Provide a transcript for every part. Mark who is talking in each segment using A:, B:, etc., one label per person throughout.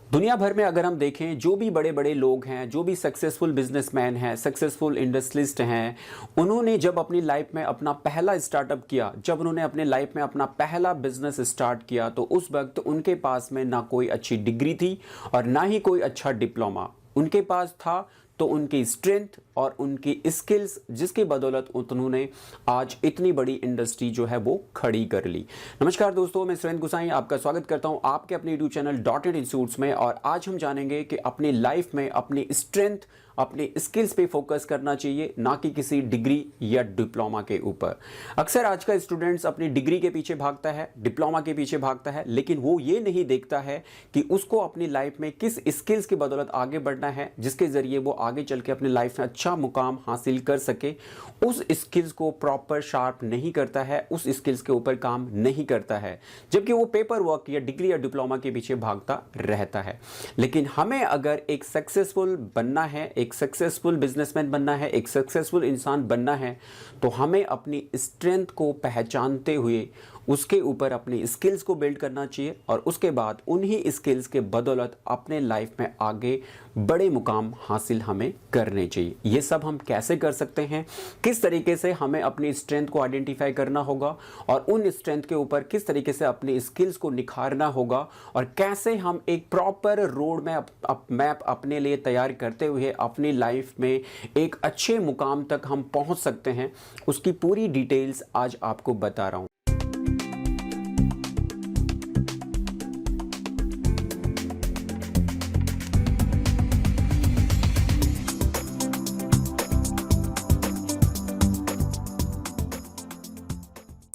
A: दुनिया भर में अगर हम देखें, जो भी बड़े बड़े लोग हैं, जो भी सक्सेसफुल बिजनेसमैन हैं, सक्सेसफुल इंडस्ट्रियलिस्ट हैं, उन्होंने जब अपनी लाइफ में अपना पहला स्टार्टअप किया, जब उन्होंने अपने लाइफ में अपना पहला बिजनेस स्टार्ट किया, तो उस वक्त उनके पास में ना कोई अच्छी डिग्री थी और ना ही कोई अच्छा डिप्लोमा उनके पास था। तो उनकी स्ट्रेंथ और उनकी स्किल्स, जिसकी बदौलत उन्होंने आज इतनी बड़ी इंडस्ट्री जो है वो खड़ी कर ली। नमस्कार दोस्तों, मैं सुरेंद्र गुसाई आपका स्वागत करता हूं आपके अपने यूट्यूब चैनल डॉटेड इंस्टीट्यूट्स में। और आज हम जानेंगे कि अपनी लाइफ में अपनी स्ट्रेंथ, अपने स्किल्स पे फोकस करना चाहिए, ना कि किसी डिग्री या डिप्लोमा के ऊपर। अक्सर आज का स्टूडेंट्स अपनी डिग्री के पीछे भागता है, डिप्लोमा के पीछे भागता है, लेकिन वो ये नहीं देखता है कि उसको अपनी लाइफ में किस स्किल्स की बदौलत आगे बढ़ना है, जिसके जरिए वो आगे चल के अपनी लाइफ में अच्छा मुकाम हासिल कर सके। उस स्किल्स को प्रॉपर शार्प नहीं करता है, उस स्किल्स के ऊपर काम नहीं करता है, जबकि वो पेपर वर्क या डिग्री या डिप्लोमा के पीछे भागता रहता है। लेकिन हमें अगर एक सक्सेसफुल बनना है, एक सक्सेसफुल बिजनेसमैन बनना है, एक सक्सेसफुल इंसान बनना है, तो हमें अपनी स्ट्रेंथ को पहचानते हुए उसके ऊपर अपनी स्किल्स को बिल्ड करना चाहिए और उसके बाद उन्हीं स्किल्स के बदौलत अपने लाइफ में आगे बड़े मुकाम हासिल हमें करने चाहिए। ये सब हम कैसे कर सकते हैं, किस तरीके से हमें अपनी स्ट्रेंथ को आइडेंटिफाई करना होगा और उन स्ट्रेंथ के ऊपर किस तरीके से अपनी स्किल्स को निखारना होगा और कैसे हम एक प्रॉपर रोड मैप अपने लिए तैयार करते हुए अपनी लाइफ में एक अच्छे मुकाम तक हम पहुंच सकते हैं, उसकी पूरी डिटेल्स आज आपको बता रहा हूं।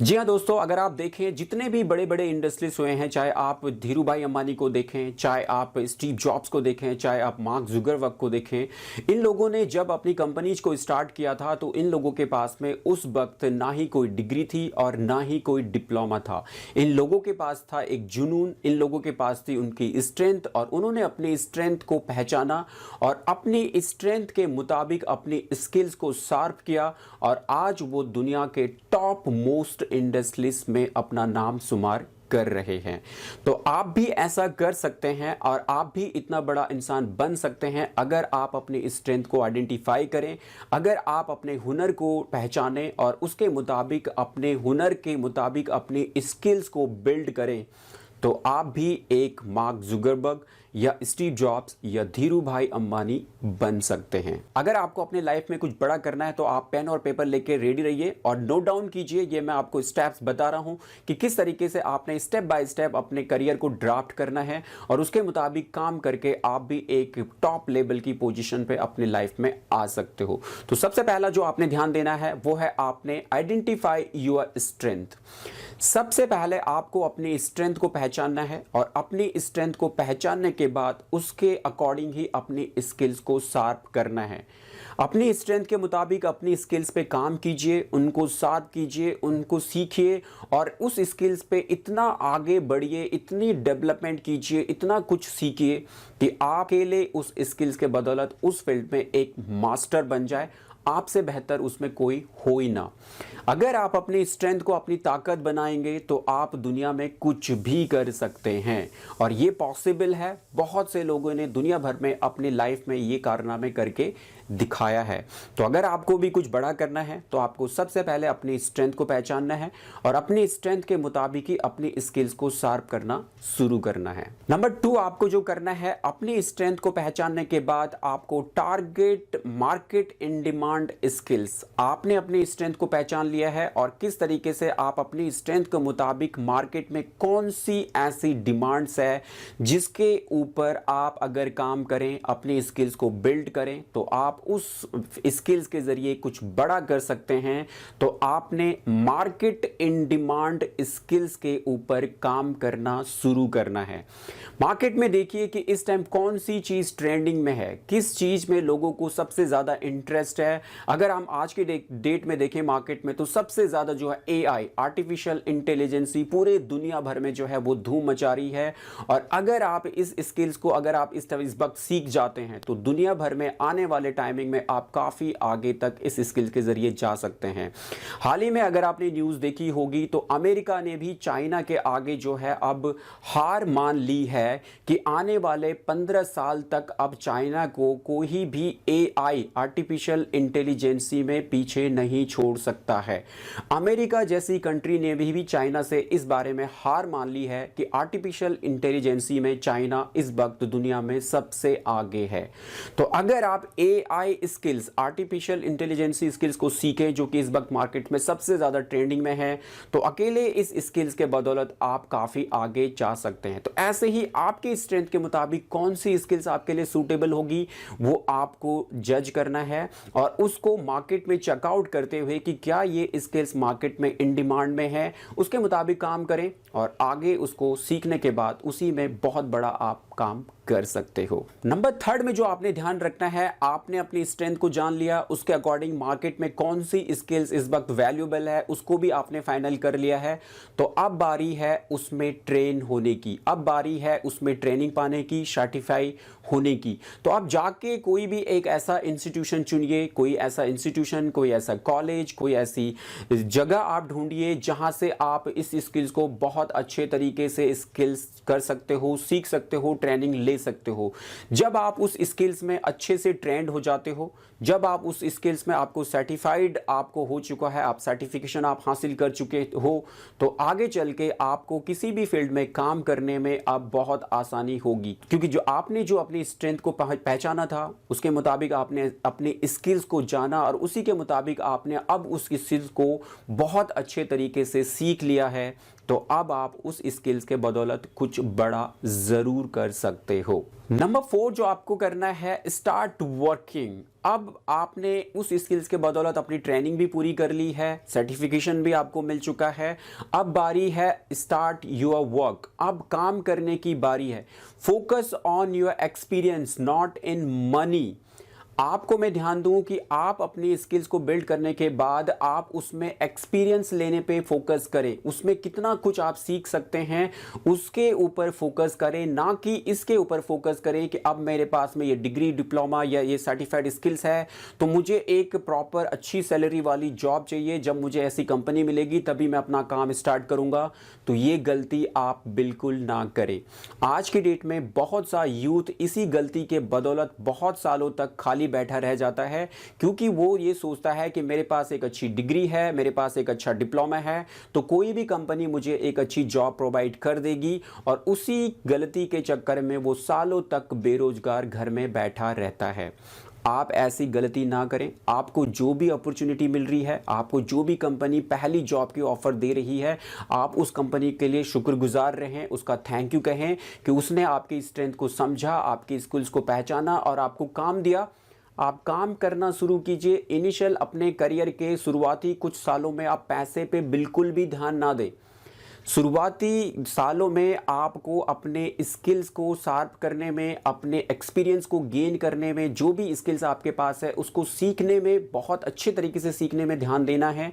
A: जी हाँ दोस्तों, अगर आप देखें जितने भी बड़े बड़े इंडस्ट्रीज हुए हैं, चाहे आप धीरू भाई अंबानी को देखें, चाहे आप स्टीव जॉब्स को देखें, चाहे आप मार्क जुकरबर्ग को देखें, इन लोगों ने जब अपनी कंपनीज को स्टार्ट किया था तो इन लोगों के पास में उस वक्त ना ही कोई डिग्री थी और ना ही कोई डिप्लोमा था। इन लोगों के पास था एक जुनून, इन लोगों के पास थी उनकी स्ट्रेंथ और उन्होंने अपनी स्ट्रेंथ को पहचाना और अपनी स्ट्रेंथ के मुताबिक अपनी स्किल्स को शार्प किया और आज वो दुनिया के टॉप मोस्ट इंडस्ट्रीज में अपना नाम शुमार कर रहे हैं। तो आप भी ऐसा कर सकते हैं और आप भी इतना बड़ा इंसान बन सकते हैं अगर आप अपनी स्ट्रेंथ को आइडेंटिफाई करें, अगर आप अपने हुनर को पहचानें और उसके मुताबिक, अपने हुनर के मुताबिक अपनी स्किल्स को बिल्ड करें, तो आप भी एक मार्क जुकरबर्ग या स्टीव जॉब्स या धीरू भाई अंबानी बन सकते हैं। अगर आपको अपने लाइफ में कुछ बड़ा करना है तो आप पेन और पेपर लेके रेडी रहिए और नोट डाउन कीजिए। ये मैं आपको स्टेप्स बता रहा हूं कि किस तरीके से आपने स्टेप बाय स्टेप अपने करियर को ड्राफ्ट करना है और उसके मुताबिक काम करके आप भी एक टॉप लेवल की पोजीशन पे अपनी लाइफ में आ सकते हो। तो सबसे पहला जो आपने ध्यान देना है वो है आपने आइडेंटिफाई योर स्ट्रेंथ। सबसे पहले आपको अपनी स्ट्रेंथ को पहचानना है और अपनी स्ट्रेंथ को पहचानने के बाद उसके अकॉर्डिंग ही अपनी स्किल्स को शार्प करना है। अपनी स्ट्रेंथ के मुताबिक अपनी स्किल्स पे काम कीजिए, उनको शार्प कीजिए, उनको सीखिए और उस स्किल्स पे इतना आगे बढ़िए, इतनी डेवलपमेंट कीजिए, इतना कुछ सीखिए कि आप अकेले उस स्किल्स के बदौलत उस फील्ड में एक मास्टर बन जाए, आपसे बेहतर उसमें कोई हो ही ना। अगर आप अपनी स्ट्रेंथ को अपनी ताकत बनाएंगे तो आप दुनिया में कुछ भी कर सकते हैं और ये पॉसिबल है। बहुत से लोगों ने दुनिया भर में अपनी लाइफ में ये कारनामे करके दिखाया है। तो अगर आपको भी कुछ बड़ा करना है तो आपको सबसे पहले अपनी स्ट्रेंथ को पहचानना है और अपनी स्ट्रेंथ के मुताबिक ही अपनी स्किल्स को शार्प करना शुरू करना है। नंबर 2, आपको जो करना है, अपनी स्ट्रेंथ को पहचानने के बाद आपको target market in demand skills. आपने अपनी स्ट्रेंथ को पहचान लिया है और किस तरीके से आप अपनी स्ट्रेंथ के मुताबिक मार्केट में कौन सी ऐसी डिमांड्स है जिसके ऊपर आप अगर काम करें, अपनी स्किल्स को बिल्ड करें, तो आप उस स्किल्स के जरिए कुछ बड़ा कर सकते हैं। तो आपने मार्केट इन डिमांड स्किल्स के ऊपर काम करना शुरू करना है। मार्केट में देखिए कि इस टाइम कौन सी चीज ट्रेंडिंग में है, किस चीज में लोगों को सबसे ज्यादा इंटरेस्ट है अगर हम आज के डेट में देखें मार्केट में, तो सबसे ज़्यादा जो है एआई, आर्टिफिशियल इंटेलिजेंसी पूरे दुनिया भर में जो है वो धूम मचा रही है। और अगर आप इस स्किल्स को अगर आप इस वक्त सीख जाते हैं तो दुनिया भर में आने वाले टाइमिंग में आप काफ़ी आगे तक इस स्किल्स के ज़रिए जा सकते हैं। हाल ही में अगर आपने न्यूज़ देखी होगी तो अमेरिका ने भी चाइना के आगे जो है अब हार मान ली है कि आने वाले 15 साल तक अब चाइना को कोई भी एआई, आर्टिफिशियल इंटेलिजेंसी में पीछे नहीं छोड़ सकता है। अमेरिका जैसी कंट्री ने भी चाइना से इस बारे में हार मान ली है कि आर्टिफिशियल इंटेलिजेंसी में चाइना इस वक्त दुनिया में सबसे आगे है। तो अगर आप AI skills, artificial intelligence skills को सीखें जो कि इस वक्त मार्केट में सबसे ज़्यादा ट्रेंडिंग में है, तो अकेले इस स्किल्स के बदौलत आप काफ़ी आगे जा सकते हैं। तो ऐसे ही आपकी स्ट्रेंथ के मुताबिक कौन सी स्किल्स आपके लिए सूटेबल होगी वो आपको जज करना है और उसको मार्केट में चेकआउट करते हुए कि क्या ये स्किल्स मार्केट में इन डिमांड में है, उसके मुताबिक काम करें और आगे उसको सीखने के बाद उसी में बहुत बड़ा आप काम कर सकते हो। नंबर 3 में जो आपने ध्यान रखना है, आपने अपनी स्ट्रेंथ को जान लिया, उसके अकॉर्डिंग मार्केट में कौन सी स्किल्स इस वक्त वैल्यूएबल है उसको भी आपने फाइनल कर लिया है। तो अब बारी है उसमें ट्रेन होने की, अब बारी है उसमें ट्रेनिंग पाने की, सर्टिफाई होने की। तो आप जाके कोई भी एक ऐसा इंस्टीट्यूशन चुनिए, कोई ऐसा इंस्टीट्यूशन, कोई ऐसा कॉलेज, कोई ऐसी जगह आप ढूंढिए जहां से आप इस स्किल्स को बहुत अच्छे तरीके से स्किल्स कर सकते हो, सीख सकते हो, ट्रेनिंग ले सकते हो। जब आप उस स्किल्स में अच्छे से ट्रेंड हो जाते हो, जब आप उस स्किल्स में आपको सर्टिफाइड आपको हो चुका है, आप सर्टिफिकेशन आप हासिल कर चुके हो, तो आगे चल के आपको किसी भी फील्ड में काम करने में अब बहुत आसानी होगी। क्योंकि जो आपने जो अपनी स्ट्रेंथ को पहचाना था, उसके मुताबिक आपने अपने स्किल्स को जाना और उसी के मुताबिक आपने अब उस स्किल्स को बहुत अच्छे तरीके से सीख लिया है। तो अब आप उस स्किल्स के बदौलत कुछ बड़ा ज़रूर कर सकते हो। नंबर 4 जो आपको करना है, स्टार्ट वर्किंग। अब आपने उस स्किल्स के बदौलत अपनी ट्रेनिंग भी पूरी कर ली है, सर्टिफिकेशन भी आपको मिल चुका है। अब बारी है स्टार्ट योर वर्क, अब काम करने की बारी है। Focus on your experience not in money. आपको मैं ध्यान दूं कि आप अपनी स्किल्स को बिल्ड करने के बाद आप उसमें एक्सपीरियंस लेने पे फोकस करें, उसमें कितना कुछ आप सीख सकते हैं उसके ऊपर फोकस करें, ना कि इसके ऊपर फोकस करें कि अब मेरे पास में ये डिग्री, डिप्लोमा या ये सर्टिफाइड स्किल्स है तो मुझे एक प्रॉपर अच्छी सैलरी वाली जॉब चाहिए, जब मुझे ऐसी कंपनी मिलेगी तभी मैं अपना काम स्टार्ट करूंगा। तो ये गलती आप बिल्कुल ना करें। आज की डेट में बहुत सा यूथ इसी गलती के बदौलत बहुत सालों तक खाली बैठा रह जाता है, क्योंकि वो ये सोचता है कि मेरे पास एक अच्छी डिग्री है, मेरे पास एक अच्छा डिप्लोमा है, तो कोई भी कंपनी मुझे एक अच्छी जॉब प्रोवाइड कर देगी, और उसी गलती के चक्कर में वो सालों तक बेरोजगार घर में बैठा रहता है। आप ऐसी गलती ना करें। आपको जो भी अपॉर्चुनिटी मिल रही है, आपको जो भी कंपनी पहली जॉब की ऑफर दे रही है, आप उस कंपनी के लिए शुक्रगुजार रहें, उसका थैंक यू कहें कि उसने आपकी स्ट्रेंथ को समझा, आपकी स्किल्स को पहचाना और आपको काम दिया। आप काम करना शुरू कीजिए। इनिशियल अपने करियर के शुरुआती कुछ सालों में आप पैसे पे बिल्कुल भी ध्यान ना दें। शुरुआती सालों में आपको अपने स्किल्स को शार्प करने में, अपने एक्सपीरियंस को गेन करने में, जो भी स्किल्स आपके पास है उसको सीखने में, बहुत अच्छे तरीके से सीखने में ध्यान देना है।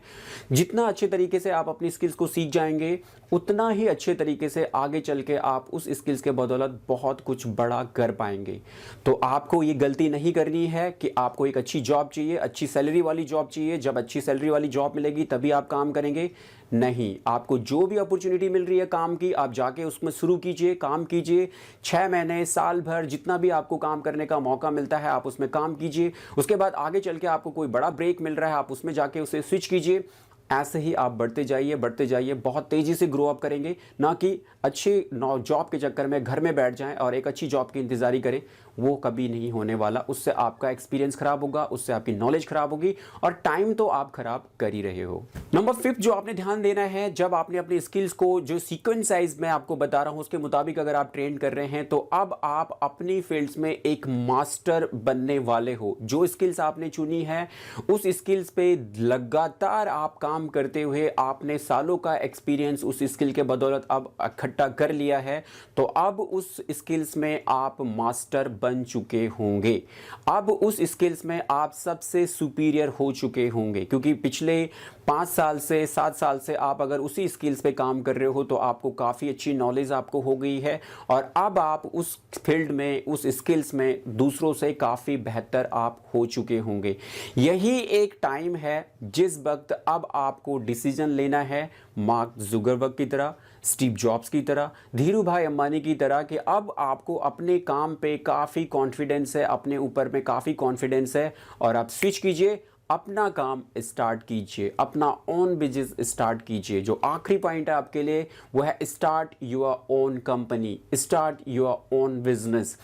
A: जितना अच्छे तरीके से आप अपनी स्किल्स को सीख जाएंगे उतना ही अच्छे तरीके से आगे चल के आप उस स्किल्स के बदौलत बहुत कुछ बड़ा कर पाएंगे। तो आपको ये गलती नहीं करनी है कि आपको एक अच्छी जॉब चाहिए, अच्छी सैलरी वाली जॉब चाहिए, जब अच्छी सैलरी वाली जॉब मिलेगी तभी आप काम करेंगे। नहीं, आपको जो भी अपॉर्चुनिटी मिल रही है काम की, आप जाके उसमें शुरू कीजिए, काम कीजिए। 6 महीने, साल भर, जितना भी आपको काम करने का मौका मिलता है आप उसमें काम कीजिए। उसके बाद आगे चल के आपको कोई बड़ा ब्रेक मिल रहा है, आप उसमें जाके उसे स्विच कीजिए। ऐसे ही आप बढ़ते जाइए, बहुत तेज़ी से ग्रो अप करेंगे, ना कि अच्छी जॉब के चक्कर में घर में बैठ जाएं और एक अच्छी जॉब की इंतज़ारी करें। वो कभी नहीं होने वाला। उससे आपका एक्सपीरियंस खराब होगा, उससे आपकी नॉलेज खराब होगी और टाइम तो आप खराब कर ही रहे हो। नंबर 5 जो आपने ध्यान देना है, जब आपने अपनी स्किल्स को जो सीक्वेंस साइज में आपको बता रहा हूं उसके मुताबिक अगर आप ट्रेन कर रहे हैं तो अब आप अपनी फील्ड्स में एक मास्टर बनने वाले हो। जो स्किल्स आपने चुनी है उस स्किल्स पे लगातार आप काम काम करते हुए आपने सालों का एक्सपीरियंस उस स्किल के बदौलत अब इकट्ठा कर लिया है, तो अब उस स्किल्स में आप मास्टर बन चुके होंगे। अब उस स्किल्स में आप सबसे सुपीरियर हो चुके होंगे, क्योंकि पिछले 5 साल से 7 साल से आप अगर उसी स्किल्स पे काम कर रहे हो तो आपको काफ़ी अच्छी नॉलेज आपको हो गई है, और अब आप उस फील्ड में, उस स्किल्स में दूसरों से काफ़ी बेहतर आप हो चुके होंगे। यही एक टाइम है जिस वक्त अब आपको डिसीजन लेना है, मार्क जुकरबर्ग की तरह, स्टीव जॉब्स की तरह, धीरू भाई अंबानी की तरह, कि अब आपको अपने काम पे काफ़ी कॉन्फिडेंस है, अपने ऊपर में काफ़ी कॉन्फिडेंस है, और आप स्विच कीजिए, अपना काम स्टार्ट कीजिए, अपना ओन बिजनेस स्टार्ट कीजिए। जो आखिरी पॉइंट है आपके लिए वो है start your own company, start your own business.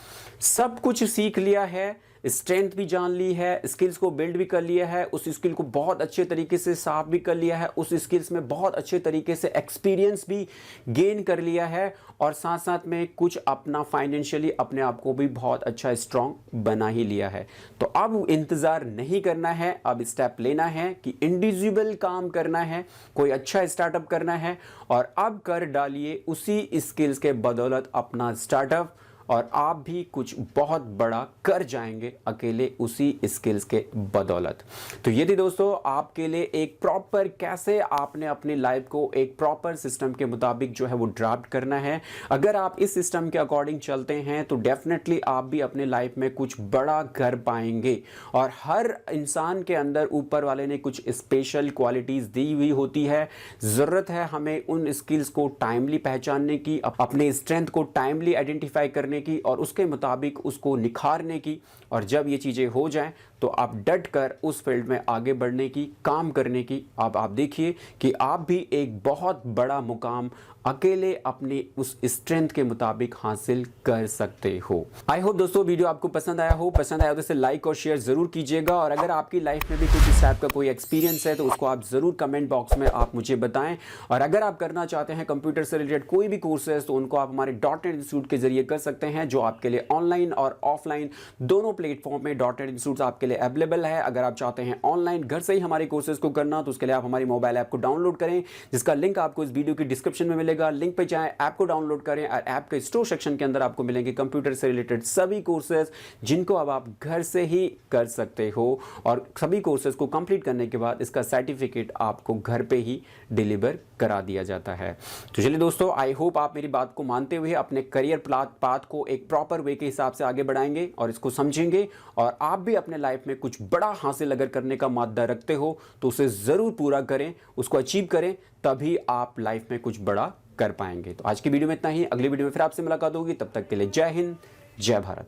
A: सब कुछ सीख लिया है, स्ट्रेंथ भी जान ली है, स्किल्स को बिल्ड भी कर लिया है, उस स्किल को बहुत अच्छे तरीके से साफ भी कर लिया है, उस स्किल्स में बहुत अच्छे तरीके से एक्सपीरियंस भी गेन कर लिया है, और साथ साथ में कुछ अपना फाइनेंशियली अपने आप को भी बहुत अच्छा स्ट्रॉन्ग बना ही लिया है। तो अब इंतज़ार नहीं करना है, अब स्टेप लेना है कि इंडिविजुअल काम करना है, कोई अच्छा स्टार्टअप करना है, और अब कर डालिए उसी स्किल्स के बदौलत अपना स्टार्टअप, और आप भी कुछ बहुत बड़ा कर जाएंगे अकेले उसी स्किल्स के बदौलत। तो ये थी दोस्तों आपके लिए एक प्रॉपर कैसे आपने अपनी लाइफ को एक प्रॉपर सिस्टम के मुताबिक जो है वो ड्राफ्ट करना है। अगर आप इस सिस्टम के अकॉर्डिंग चलते हैं तो डेफिनेटली आप भी अपने लाइफ में कुछ बड़ा कर पाएंगे। और हर इंसान के अंदर ऊपर वाले ने कुछ स्पेशल क्वालिटीज़ दी हुई होती है। ज़रूरत है हमें उन स्किल्स को टाइमली पहचानने की, अपने स्ट्रेंथ को टाइमली आइडेंटिफाई करने की, और उसके मुताबिक उसको निखारने की। और जब ये चीज़ें हो जाएं तो आप डट कर उस फील्ड में आगे बढ़ने की, काम करने की। अब आप देखिए कि आप भी एक बहुत बड़ा मुकाम अकेले अपनी उस स्ट्रेंथ के मुताबिक हासिल कर सकते हो। आई होप दोस्तों वीडियो आपको पसंद आया हो। पसंद आया तो इसे लाइक और शेयर जरूर कीजिएगा, और अगर आपकी लाइफ में भी कुछ इस टाइप का कोई एक्सपीरियंस है तो उसको आप ज़रूर कमेंट बॉक्स में आप मुझे बताएं। और अगर आप करना चाहते हैं कंप्यूटर से रिलेटेड कोई भी कोर्सेज तो उनको आप हमारे .NET इंस्टीट्यूट के जरिए कर सकते हैं, जो आपके लिए ऑनलाइन और ऑफलाइन दोनों प्लेटफॉर्म में .NET इंस्टीट्यूट आपके लिए अवेलेबल है। अगर आप चाहते हैं ऑनलाइन घर से ही हमारे कोर्सेज को करना तो उसके लिए आप हमारी मोबाइल ऐप को डाउनलोड करें, जिसका लिंक आपको इस वीडियो की डिस्क्रिप्शन में मिलेगा। लिंक पे जाएं, ऐप को डाउनलोड करें, और ऐप के स्टोर सेक्शन के अंदर आपको मिलेंगे कंप्यूटर से रिलेटेड सभी कोर्सेज, जिनको अब आप घर से ही कर सकते हो। और सभी कोर्सेज को कंप्लीट करने के बाद इसका सर्टिफिकेट आपको घर पे ही डिलीवर करा दिया जाता है। तो चलिए दोस्तों, आई होप आप मेरी बात को मानते हुए अपने करियर पाथ को एक प्रॉपर वे के हिसाब से आगे बढ़ाएंगे और इसको समझेंगे, और आप भी अपने लाइफ में कुछ बड़ा हासिल अगर करने का मादा रखते हो तो उसे ज़रूर पूरा करें, उसको अचीव करें, तभी आप लाइफ में कुछ बड़ा कर पाएंगे। तो आज की वीडियो में इतना ही। अगली वीडियो में फिर आपसे मुलाकात होगी, तब तक के लिए जय हिंद, जय भारत।